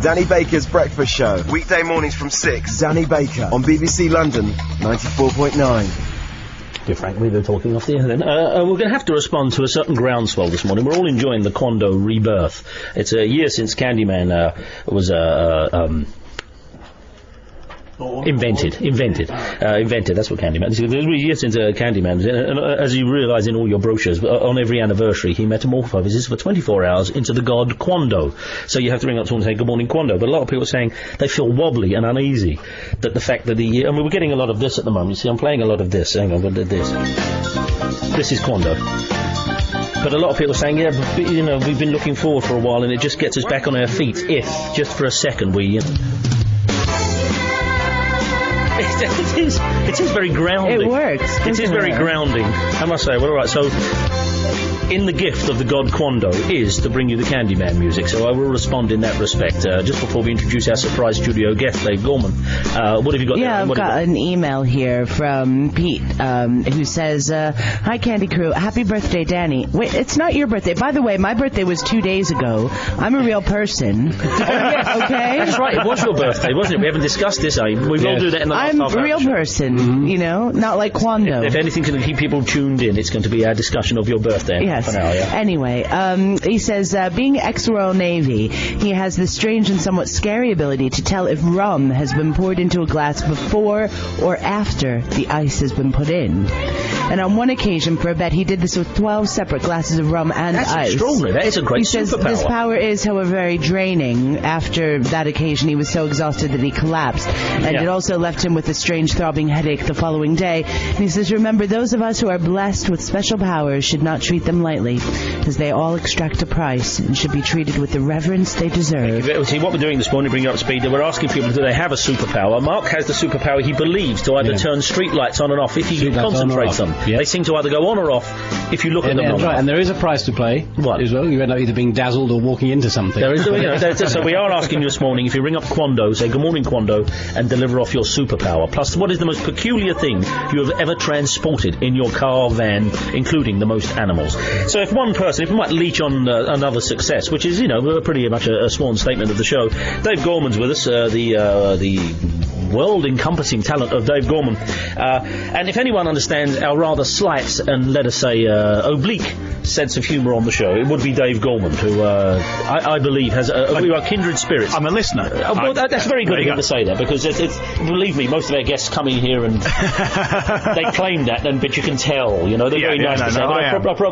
Danny Baker's Breakfast Show. Weekday mornings from 6. Danny Baker on BBC London 94.9. Dear Frank, we were talking off the air then. We're going to have to respond to a certain groundswell this morning. We're all enjoying the Quando rebirth. It's a year since Candyman was invented. That's what Candyman is. It's a year since Candyman. And as you realise in all your brochures, on every anniversary, he metamorphoses for 24 hours into the god Quando. So you have to ring up someone and say, good morning, Quando. But a lot of people are saying they feel wobbly and uneasy. That the fact that and we're getting a lot of this at the moment. You see, I'm playing a lot of this. Hang on, what did this? This is Quando. But a lot of people are saying, yeah, but, you know, we've been looking forward for a while and it just gets us back on our feet if, just for a second, we... It is very grounding. It works. It is very grounding, I must say. Well, all right, so... in the gift of the god Quando is to bring you the Candyman music, so I will respond in that respect. Just before we introduce our surprise studio guest, Dave Gorman, what have you got there? Yeah, I've got an email here from Pete, who says, hi, Candy Crew, happy birthday, Danny. Wait, it's not your birthday. By the way, my birthday was 2 days ago. I'm a real person. Okay? That's right, it was your birthday, wasn't it? We haven't discussed this, We will do that in the last half hour. I'm a real person, you know, not like Quando. If anything can keep people tuned in, it's going to be our discussion of your birthday. Yes. For now, yeah. Anyway, he says, being ex-Royal Navy, he has the strange and somewhat scary ability to tell if rum has been poured into a glass before or after the ice has been put in. And on one occasion, for a bet, he did this with 12 separate glasses of rum and ice. That's extraordinary. That is a great superpower. He says this power is, however, very draining. After that occasion, he was so exhausted that he collapsed. And it also left him with a strange throbbing headache the following day. And he says, remember, those of us who are blessed with special powers should not treat them lightly, because they all extract a price and should be treated with the reverence they deserve. See, what we're doing this morning, bringing up speed, we're asking people, do they have a superpower? Mark has the superpower he believes to either turn street lights on and off if he concentrates them. Yep. They seem to either go on or off if you look at them. Right, and there is a price to play. What? As well, you end up either being dazzled or walking into something. There is, so we are asking you this morning, if you ring up Quando, say good morning Quando, and deliver off your superpower. Plus, what is the most peculiar thing you have ever transported in your car, van, including the most animals? So if one person, if we might leech on another success, which is, pretty much a sworn statement of the show, Dave Gorman's with us, the world-encompassing talent of Dave Gorman. And if anyone understands our rather slight and, let us say, oblique sense of humour on the show, it would be Dave Gorman, who I believe has we are kindred spirits. I'm a listener. Well, that's very good of him to say that, because it's believe me, most of our guests come in here and they claim that, but you can tell, they're very nice to say.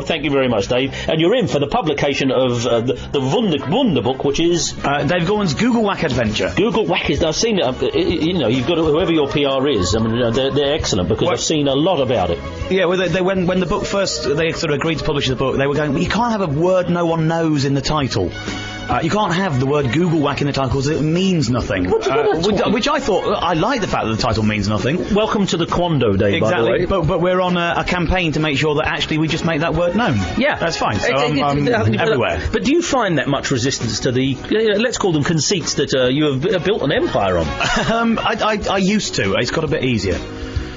Thank you very much, Dave. And you're in for the publication of the Wunder book, which is Dave Gorman's Google Whack Adventure. Google Whack is. I've seen it. You've got whoever your PR is. I mean, they're excellent, because I've seen a lot about it. Yeah, well, when the book first, they sort of agreed to publish the book, they were going, well, you can't have a word no one knows in the title. You can't have the word Google Whack in the title because it means nothing. Which I thought, I like the fact that the title means nothing. Welcome to the Quando Day, by the way. But we're on a campaign to make sure that actually we just make that word known. Yeah. That's fine. So I'm everywhere. But do you find that much resistance to the, let's call them conceits, that you have built an empire on? I used to. It's got a bit easier.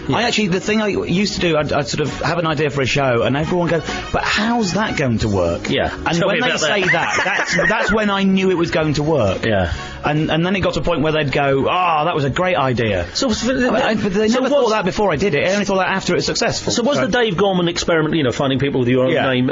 Yeah. The thing I used to do, I'd sort of have an idea for a show, and everyone go, but how's that going to work? Yeah. And when they say that's when I knew it was going to work. Yeah. And then it got to a point where they'd go, that was a great idea. But they never thought that before I did it. I only thought that after it was successful. So was the Dave Gorman experiment, finding people with your own name,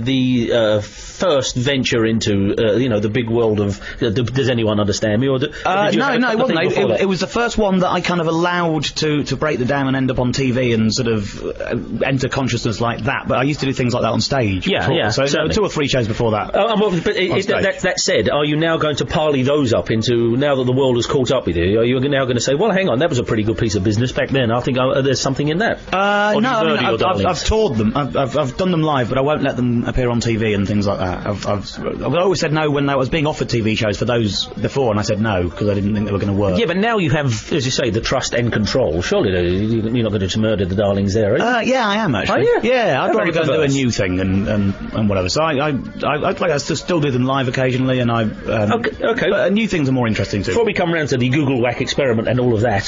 the first venture into, the big world of, does anyone understand me? Or no, it wasn't. It was the first one that I kind of allowed to break the dam and end up on TV and sort of enter consciousness like that. But I used to do things like that on stage. Yeah, so there were 2 or 3 shows before that. That said, are you now going to parley those up into, now that the world has caught up with you, are you now going to say, well, hang on, that was a pretty good piece of business back then, I think there's something in that? I've toured them. I've done them live, but I won't let them appear on TV and things like that. I've always said no when I was being offered TV shows for those before, and I said no because I didn't think they were going to work. Yeah, but now you have, as you say, the trust and control. Surely you're not going to murder the darlings there, are you? Yeah, I am actually. Are you? Yeah, I'd rather go and do a new thing and whatever. So I still do them live occasionally, and but a new thing things are more interesting too. Before we come round to the Google Whack experiment and all of that,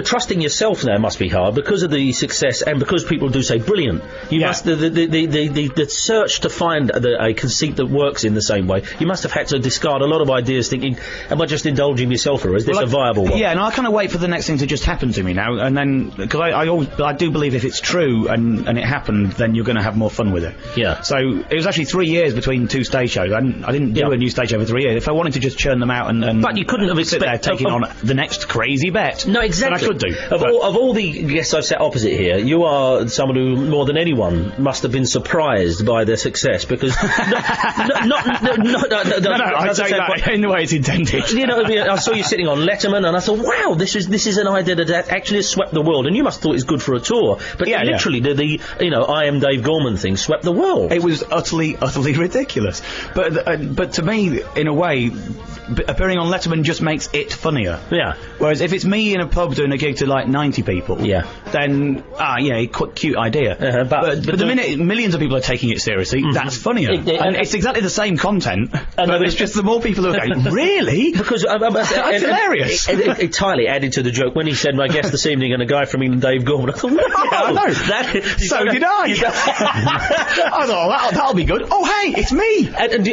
trusting yourself now must be hard because of the success and because people do say brilliant. You must the search to find a conceit that works in the same way. You must have had to discard a lot of ideas, thinking, "Am I just indulging myself, or is this a viable one?" Yeah, and I kind of wait for the next thing to just happen to me now, and then because I do believe if it's true and it happened, then you're going to have more fun with it. Yeah. So it was actually 3 years between two stage shows. I didn't do a new stage show for 3 years. If I wanted to just churn them out and but you couldn't have sit there taking on the next crazy bet. No, exactly. Then I could do. Of all the guests I've sat opposite here, you are someone who, more than anyone, must have been surprised by their success because No, I say that in the way it's intended. You know, I saw you sitting on Letterman, and I thought, wow, this is an idea that actually has swept the world, and you must have thought it was good for a tour. But literally, the I Am Dave Gorman thing swept the world. It was utterly ridiculous. But to me, in a way, appearing on Letterman just makes it funnier. Yeah. Whereas if it's me in a pub doing a gig to like 90 people, then cute idea. But the minute millions of people are taking it seriously, that's funnier. And it's exactly the same content, but it's just the more people who are going, really? Because that's hilarious. It entirely added to the joke when he said, "My guest this evening," and a guy from England, Dave Gorman. I thought, no, I know. So did I. I thought, that'll be good. Oh, hey, it's me. And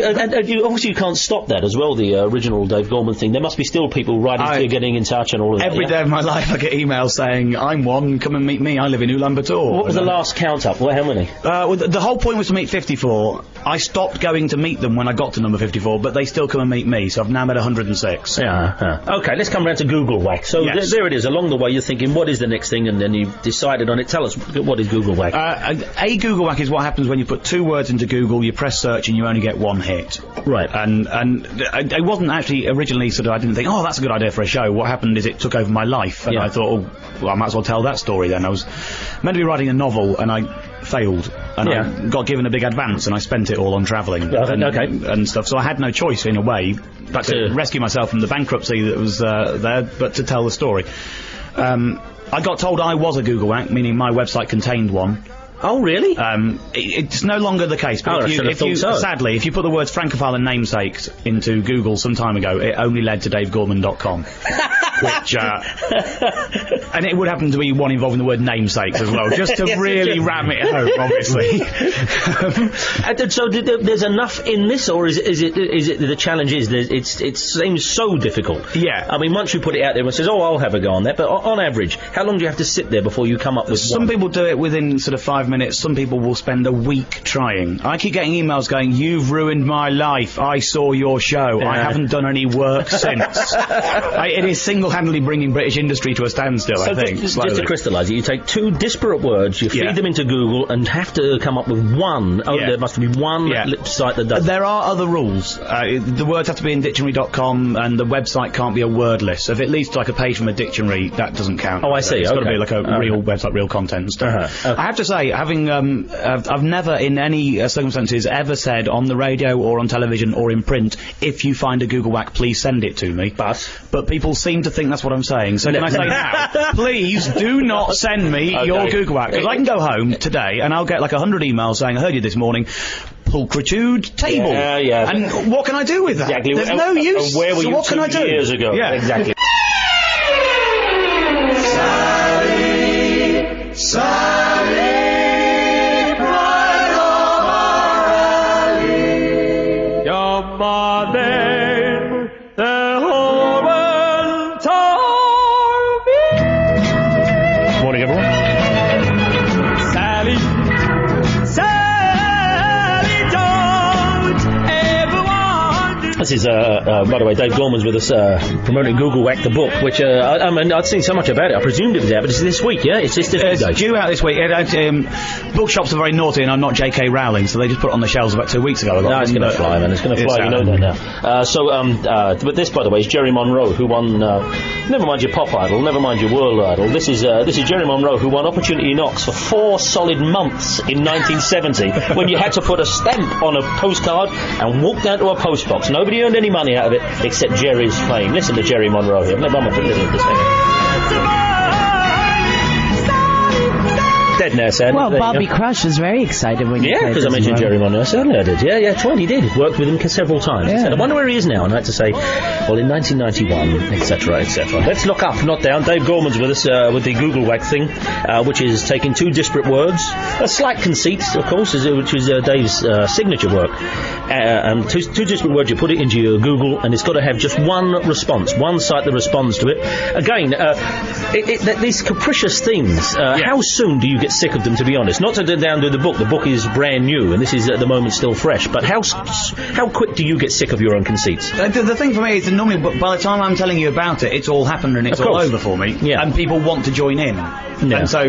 you, obviously you can't stop that as well, the original Dave Gorman thing. There must be still people writing to you, getting in touch and all of that. Every day of my life I get emails saying, "I'm one, come and meet me, I live in Ulaanbaatar." What was the last count up? How many? Well, the whole point was to meet 54. I stopped going to meet them when I got to number 54, but they still come and meet me, so I've now met 106. Okay, let's come round to Google Whack. So there it is. Along the way you're thinking, what is the next thing? And then you decided on it. Tell us, what is Google Whack? A Google Whack is what happens when you put 2 words into Google, you press search and you only get 1 hit. Right. And I wasn't actually originally I didn't think, oh, that's a good idea for a show. What happened is it took over my life, and I thought, well, I might as well tell that story then. I was meant to be writing a novel, and I failed, and I got given a big advance, and I spent it all on travelling and stuff, so I had no choice, in a way, but to rescue myself from the bankruptcy that was there, but to tell the story. I got told I was a Google Whack, meaning my website contained one. Oh, really? It's no longer the case, but sadly, if you put the words Francophile and namesakes into Google some time ago, it only led to davegorman.com. Which, and it would happen to be one involving the word namesakes as well, just to really ram it home, obviously. So there's enough in this, or is it the challenge is it seems so difficult? Yeah. I mean, once you put it out there, it says, "Oh, I'll have a go on that," but on average, how long do you have to sit there before you come up with Some people do it within sort of 5 minutes. Some people will spend a week trying. I keep getting emails going, "You've ruined my life. I saw your show. I haven't done any work since." It is single-handedly bringing British industry to a standstill, I think. Just to crystallise it, you take 2 disparate words, you feed them into Google, and have to come up with one. Oh, there must be one site that does. There are other rules. The words have to be in dictionary.com, and the website can't be a word list. So if it leads to like a page from a dictionary, that doesn't count. Oh, I see. It's got to be like a real website, real content and stuff. I have to say, I've never in any circumstances ever said on the radio or on television or in print, "If you find a Google Whack, please send it to me." But people seem to think that's what I'm saying. So can I say now, please do not send me your Google Whack, because I can go home today and I'll get like 100 emails saying, "I heard you this morning. Pulchritude table." Yeah. And what can I do with that? Exactly. There's no use. Where were so you what can I do? years ago? Yeah. Exactly. Sally, pride of our alley. Your name, the whole world told me. Morning, everyone. Sally, don't ever want to. This is, by the way, Dave Gorman's with us, promoting Google Whack the book, which, I mean, I'd seen so much about it, I presumed it was out, but it's this week, yeah? It's this week. It's due out this week. Bookshops are very naughty, and I'm not J.K. Rowling, so they just put it on the shelves about 2 weeks ago. No, it's going to fly, man. It's going to fly, you know that now. But this, by the way, is Jerry Monroe, who won, never mind your pop idol, never mind your world idol. This is Jerry Monroe, who won Opportunity Knocks for 4 solid months in 1970, when you had to put a stamp on a postcard and walk down to a post box. Nobody earned any money out of it, except Jerry's fame. Listen to Jerry Monroe here. Let me put a little of this in. Dead now, sadly. Well, There you Bobby go. Crush was very excited when you Yeah, played because I this mentioned one. Jerry Monroe. Certainly I did. Yeah, Troy, he did. Worked with him several times. He Yeah. said, I wonder where he is now. And I had to say, well, in 1991, etc., etc. Let's look up, not down. Dave Gorman's with us with the Google Whack thing, which is taking two disparate words, a slight conceit, of course, which is Dave's signature work, and two disparate words. You put it into your Google, and it's got to have just one response, one site that responds to it. Again, these capricious things. How soon do you get sick of them? To be honest, not to down to the book. The book is brand new, and this is at the moment still fresh. But how quick do you get sick of your own conceits? The thing for me is that normally, by the time I'm telling you about it, it's all happened and it's all over for me. Yeah. And people want to join in. Yeah. And so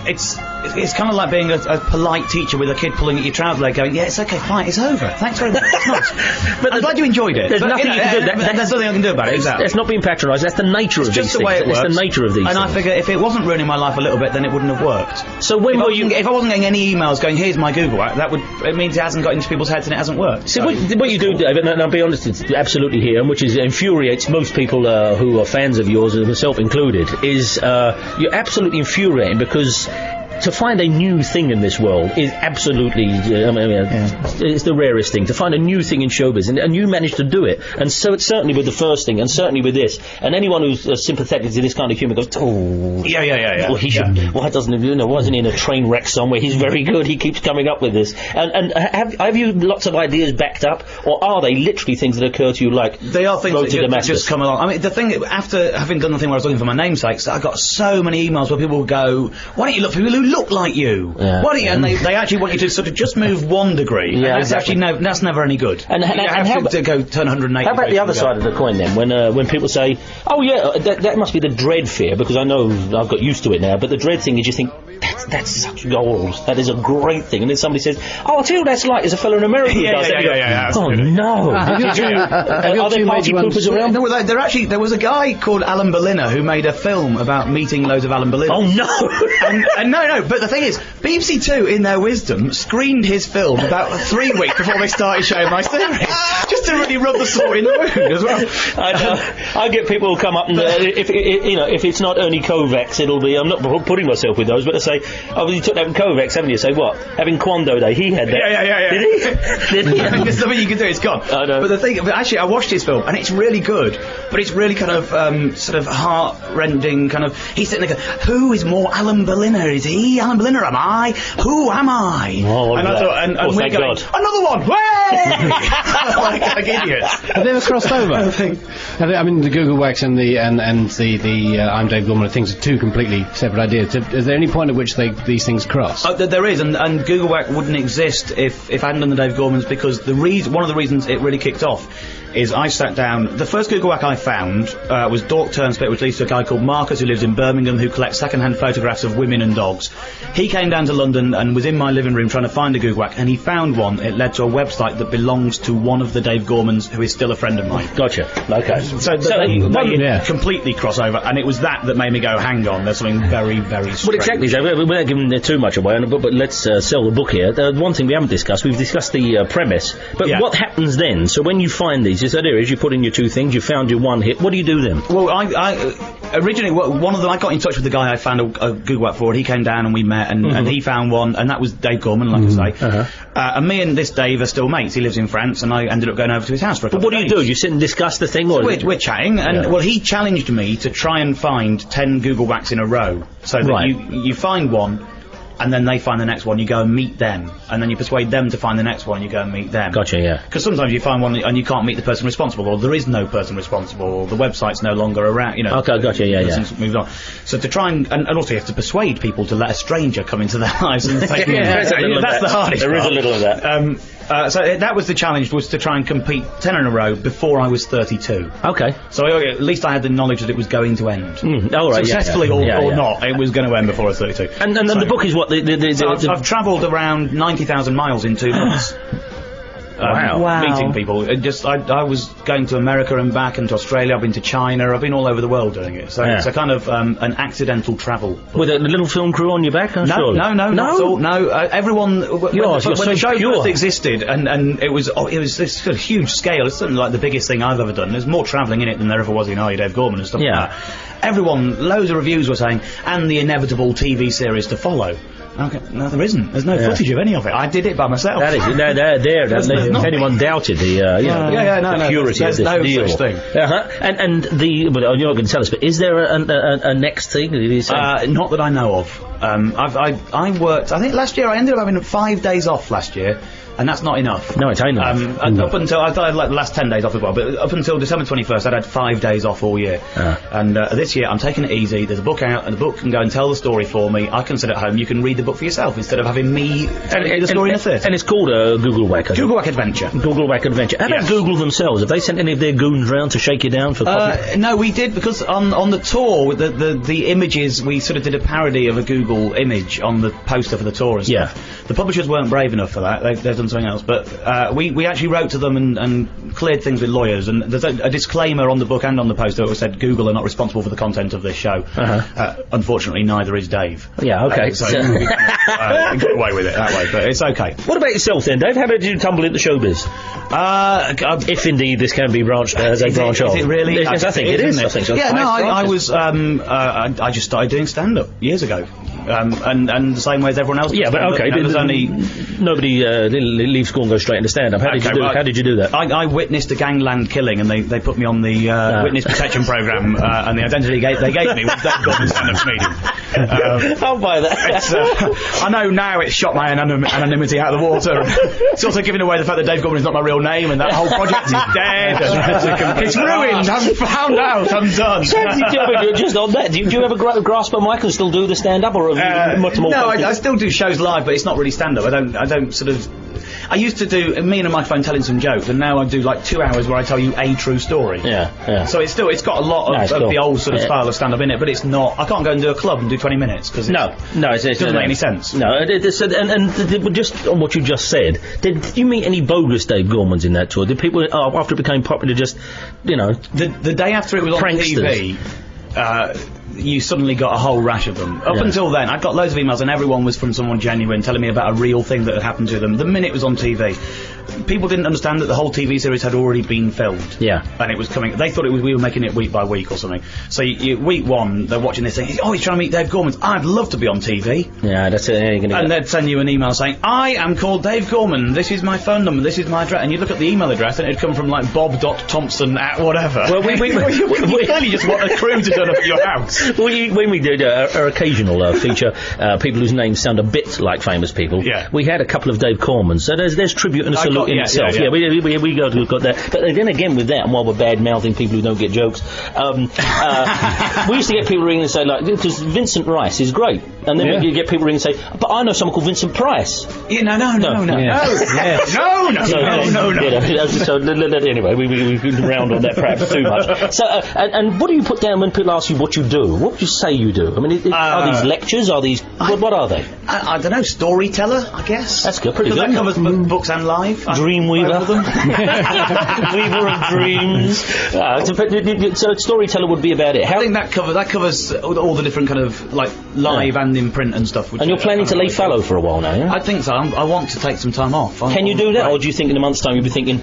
it's kind of like being a polite teacher with a kid pulling at your trouser leg going, yeah, it's okay, fine, it's over. Thanks very much. It's nice. But I'm glad you enjoyed it. There's nothing you can do. There's nothing I can do about it, exactly. It's not being patronised. That's the nature of these things. Just the way it works. It's the nature of these and things. I figure if it wasn't ruining my life a little bit, then it wouldn't have worked. So when were you... If I wasn't getting any emails going, here's my Google app, it means it hasn't got into people's heads and it hasn't worked. See, what you do, David, and I'll be honest, it's absolutely here, and which infuriates most people who are fans of yours, myself included, is you're absolutely infuriating because to find a new thing in this world is absolutely, it's the rarest thing. To find a new thing in showbiz, and you managed to do it. And so it's certainly with the first thing, and certainly with this. And anyone who's sympathetic to this kind of humour goes, oh, yeah. well, he should. Why doesn't he? Wasn't he in a train wreck somewhere? He's very good. He keeps coming up with this. And have you lots of ideas backed up, or are they literally things that occur to you like they are things that just come along? I mean, the thing after having done the thing where I was looking for my namesakes, I got so many emails where people would go, "Why don't you look for people who look like you? Yeah. Why don't you?" And they actually want you to sort of just move 1 degree. Yeah, and that's exactly. that's never any good. And you have to go turn 180. How about the other side of the coin then? When people say, "Oh yeah, that must be the dread fear," because I know I've got used to it now. But the dread thing is, you think that's such gold. That is a great thing. And then somebody says, "Oh, I'll tell you what that's like. There's a fellow in America who does that." Yeah. Oh no! Are there party poopers around? No, there was a guy called Alan Berliner who made a film about meeting loads of Alan Berliners. Oh no! and no. But the thing is, BBC Two, in their wisdom, screened his film about 3 weeks before they started showing my series, just to really rub the salt in the wound as well. I get people who come up and if it's not Ernie Kovacs, it'll be. I'm not putting myself with those, but they say, "Oh, you took that from Kovacs, haven't you?" Say what? Having Quando Day, he had that. Yeah. Did he? Did he? There's nothing you can do. It's gone. I know. But actually, I watched his film and it's really good. But it's really kind of sort of heart-rending. Kind of. He's sitting there going, "Who is more Alan Berliner? Is he Alan Berliner? Am I? Who am I?" Oh, and I thought, and we're thank going, God. "Another one! Way!" like idiots. Have they ever crossed over? I mean, the Google Wax and the I'm Dave Gorman things are two completely separate ideas. Is there any point at which these things cross? There is, and Google Whack wouldn't exist if I hadn't done the Dave Gormans, because one of the reasons it really kicked off is I sat down. The first Google Whack I found was Dork Turnspit, which leads to a guy called Marcus who lives in Birmingham, who collects second-hand photographs of women and dogs. He came down to London and was in my living room trying to find a Google Whack, and he found one. It led to a website that belongs to one of the Dave Gormans, who is still a friend of mine. Gotcha. Okay. So they completely cross over, and it was that made me go, hang on, there's something very, very strange. Well, exactly. So we're not giving too much away on the book, but let's sell the book here. One thing we haven't discussed, we've discussed the premise, but what happens then? So when you find these, this idea is you put in your two things, you found your one hit, what do you do then? Well, I originally, one of them, I got in touch with the guy I found a Google Whack for, and he came down and we met, and he found one, and that was Dave Gorman, like I say. And me and this Dave are still mates. He lives in France, and I ended up going over to his house for a couple of days. But what do? You sit and discuss the thing? Or we're chatting, and well, he challenged me to try and find 10 Google Whacks in a row, so that you find one, and then they find the next one, you go and meet them, and then you persuade them to find the next one, you go and meet them. Gotcha, yeah. Because sometimes you find one and you can't meet the person responsible, or there is no person responsible, or the website's no longer around, you know. Okay, gotcha, yeah. Moved on. So to try and also you have to persuade people to let a stranger come into their lives and say, that's the hardest part. There is a little of that. So that was the challenge, was to try and compete 10 in a row before I was 32. Okay. So at least I had the knowledge that it was going to end. All right, successfully or not, it was going to end before I was 32. And the book is what? I've travelled around 90,000 miles in 2 months. Wow. Meeting people. I was going to America and back, and to Australia. I've been to China. I've been all over the world doing it. So it's a kind of an accidental travel. With a little film crew on your back? No, not at all. No, everyone. When the show first existed, and it was this sort of huge scale. It's something like the biggest thing I've ever done. There's more travelling in it than there ever was in Dave Gorman and stuff like that. Everyone, loads of reviews were saying, and the inevitable TV series to follow. Okay. No, there isn't. There's no footage of any of it. I did it by myself. That is, no, there. If anyone doubted the, the purity of this no deal. such thing. And the, but you're not going to tell us, but is there a next thing? Not that I know of. I worked, I think last year I ended up having 5 days off last year. And that's not enough. No, it ain't enough. Up until, I thought I had like the last 10 days off as well, but up until December 21st I'd had 5 days off all year. And this year I'm taking it easy. There's a book out, and the book can go and tell the story for me. I can sit at home, you can read the book for yourself instead of having me telling you the story in a theatre. And it's called a Google Whack. Google Whack Adventure. Google Whack Adventure. How about Google themselves? Have they sent any of their goons round to shake you down for copy? No, we did, because on the tour, with the images, we sort of did a parody of a Google image on the poster for the tour and stuff. The publishers weren't brave enough for that. They've done something else, but we actually wrote to them and cleared things with lawyers, and there's a disclaimer on the book and on the poster that said Google are not responsible for the content of this show. Unfortunately, neither is Dave. Yeah, okay. So we got away with it that way, but it's okay. What about yourself then, Dave? How did you tumble into showbiz? If indeed this can be branched as a branch off. Is it really? Yes, I think it is. I think so. Yeah, no, I was I just started doing stand-up years ago. And the same way as everyone else. Yeah, but okay. There's only nobody leaves school and goes straight into stand-up. How did you do that? I witnessed a gangland killing, and they put me on the witness protection program, and the identity they gave me was Dave Gorman stand-up comedian. I'll buy that. I know now it's shot my anonymity out of the water. It's also given away the fact that Dave Gorman is not my real name, and that whole project is dead. It's ruined. I'm found out. I'm done. Just on that, do you ever grasp a mic and still do the stand-up, or much more? No, I still do shows live, but it's not really stand-up. I don't sort of. I used to do me and a microphone telling some jokes, and now I do like 2 hours where I tell you a true story. Yeah. So it's got a lot of the old sort of style of stand-up in it, but it's not. I can't go and do a club and do 20 minutes because it doesn't make any sense. No, and just on what you just said, did you meet any bogus Dave Gormans in that tour? Did people after it became popular just, the day after it was on TV? You suddenly got a whole rash of them. Up until then, I'd got loads of emails, and everyone was from someone genuine telling me about a real thing that had happened to them. The minute it was on TV, people didn't understand that the whole TV series had already been filmed. And it was coming. They thought we were making it week by week or something. So week one, they're watching this thing. Oh, he's trying to meet Dave Gorman. I'd love to be on TV. Yeah, that's it. And they'd send you an email saying, I am called Dave Gorman. This is my phone number. This is my address. And you'd look at the email address, and it'd come from like bob.thompson@whatever. Well, we clearly just want a crew to turn up at your house. When we did our occasional feature, people whose names sound a bit like famous people, we had a couple of Dave Gormans. So there's tribute and a salute in itself. We got that. But then again with that, and while we're bad-mouthing people who don't get jokes, we used to get people ringing and say, like, because Vincent Rice is great. And then we get people ringing and say, but I know someone called Vincent Price. Yeah, no. So anyway, we round on that perhaps too much. So, and what do you put down when people ask you what you do? What would you say you do? I mean, are these lectures? Are these... what are they? I don't know, storyteller, I guess. That's good, pretty good. That covers books and live. Dreamweaver. Weaver of dreams. So storyteller would be about it. I think that covers all the different kind of, like, live and in print and stuff. And you're planning to lay fallow for a while now, yeah? I think so. I want to take some time off. Can you do that, or do you think in a month's time you'll be thinking...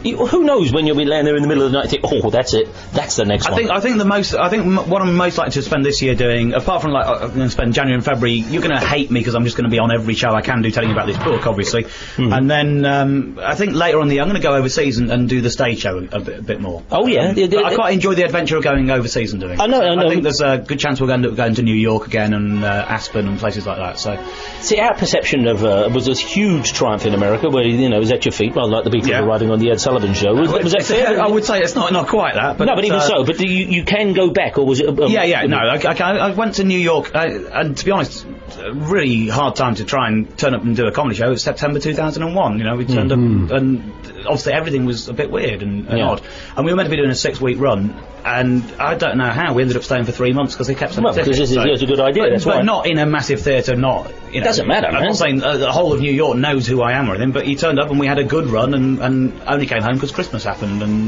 Who knows when you'll be laying there in the middle of the night and think, oh, that's it, that's the next one. I think what I'm most likely to spend this year doing, apart from like I'm going to spend January and February, you're going to hate me because I'm just going to be on every show I can do telling you about this book, obviously. And then I think later on the year I'm going to go overseas and do the stage show a bit more. Oh yeah, I quite enjoy the adventure of going overseas and doing. I know. I think there's a good chance we'll end up going to New York again and Aspen and places like that. So, see, our perception of was this huge triumph in America where it was at your feet, rather like the people who were riding on the Ed Sullivan Show. Was that fair? I would say it's not quite that. But no, but even so. But you can go back, or was it? No. I went to New York, and to be honest, a really hard time to try and turn up and do a comedy show. It was September 2001. We turned up, and obviously everything was a bit weird and odd. And we were meant to be doing a 6-week run, and I don't know how we ended up staying for 3 months because they kept saying because this is a good idea. But not in a massive theatre. It doesn't matter. I'm not saying the whole of New York knows who I am or anything, but he turned up and we had a good run and only came home because Christmas happened. And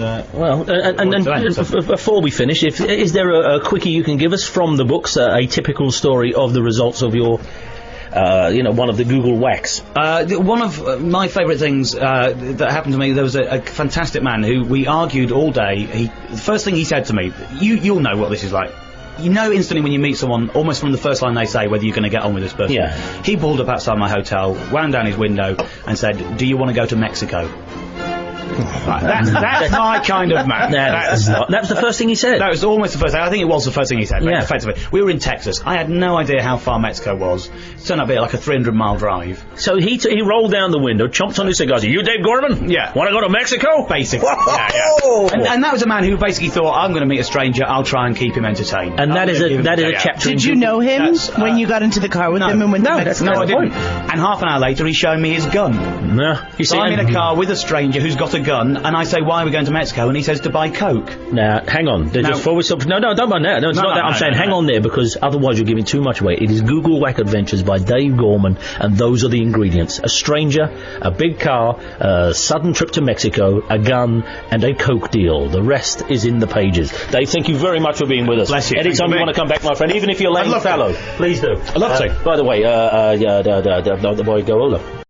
before we finish, is there a quickie you can give us from the books, a typical story of the results of your one of the Google whacks? One of my favourite things that happened to me, there was a fantastic man who we argued all day. The first thing he said to me, you'll know what this is like. you know instantly when you meet someone, almost from the first line they say, whether you're going to get on with this person. Yeah. He pulled up outside my hotel, wound down his window, and said, "Do you want to go to Mexico?" Right, that's my kind of man. That was the first thing he said. That was almost the first thing. I think it was the first thing he said. Yeah. Effectively, we were in Texas. I had no idea how far Mexico was. It turned out to be like a 300-mile drive. So he rolled down the window, chomped on his cigar, said, "You Dave Gorman? Yeah. Want to go to Mexico?" Basically. Yeah. And that was a man who basically thought, I'm going to meet a stranger, I'll try and keep him entertained. And that is a chapter. Did you know him when you got into the car with him and went to Mexico? No, I didn't. And half an hour later, he's showing me his gun. No. You see, So I'm in a car with a stranger who's got a gun, and I say, "Why are we going to Mexico?" And he says, "To buy coke." Now, hang on. Just before we stop. No, don't mind that. No, it's not that. I'm saying hang on there, because otherwise you're giving too much away. It is Google Whack Adventures by Dave Gorman, and those are the ingredients. A stranger, a big car, a sudden trip to Mexico, a gun, and a coke deal. The rest is in the pages. Dave, thank you very much for being with us. Bless you. Anytime you want to come back, my friend, even if you're laying fallow, please do. I'd love to. By the way, the boy go over.